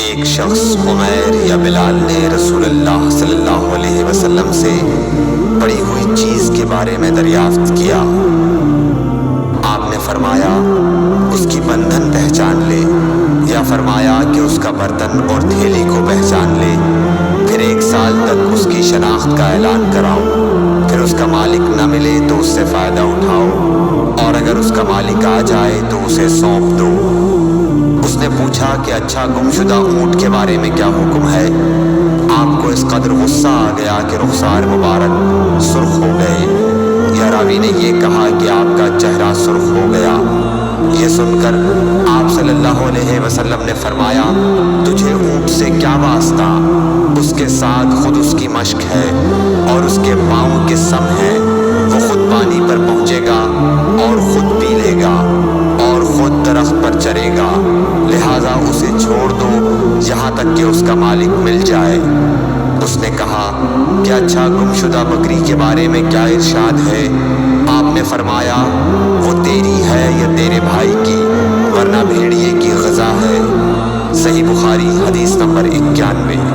ایک شخص عمیر یا بلال نے رسول اللہ صلی اللہ علیہ وسلم سے پڑی ہوئی چیز کے بارے میں دریافت کیا۔ آپ نے فرمایا اس کی بندھن پہچان لے، یا فرمایا کہ اس کا برتن اور تھیلی کو پہچان لے، پھر 1 سال تک اس کی شناخت کا اعلان کراؤ، پھر اس کا مالک نہ ملے تو اس سے فائدہ اٹھاؤ، اور اگر اس کا مالک آ جائے تو اسے سونپ دو۔ اس نے پوچھا کہ اچھا گم شدہ اونٹ کے بارے میں کیا حکم ہے؟ آپ کو اس قدر غصہ آ گیا کہ رخسار مبارک سرخ ہو گئے، یا راوی نے یہ کہا کہ آپ کا چہرہ سرخ ہو گیا۔ یہ سن کر آپ صلی اللہ علیہ وسلم نے فرمایا، تجھے اونٹ سے کیا واسطہ؟ اس کے ساتھ خود اس کی مشک ہے اور اس کے پاؤں کے سم ہیں، وہ خود پانی پر پہنچے گا اور خود پی لے گا اور خود درخت پر چرے گا، لہٰذا اسے چھوڑ دو یہاں تک کہ اس کا مالک مل جائے۔ اس نے کہا کہ اچھا گم شدہ بکری کے بارے میں کیا ارشاد ہے؟ آپ نے فرمایا وہ تیری ہے یا تیرے بھائی کی، ورنہ بھیڑیے کی غذا ہے۔ صحیح بخاری حدیث نمبر 91۔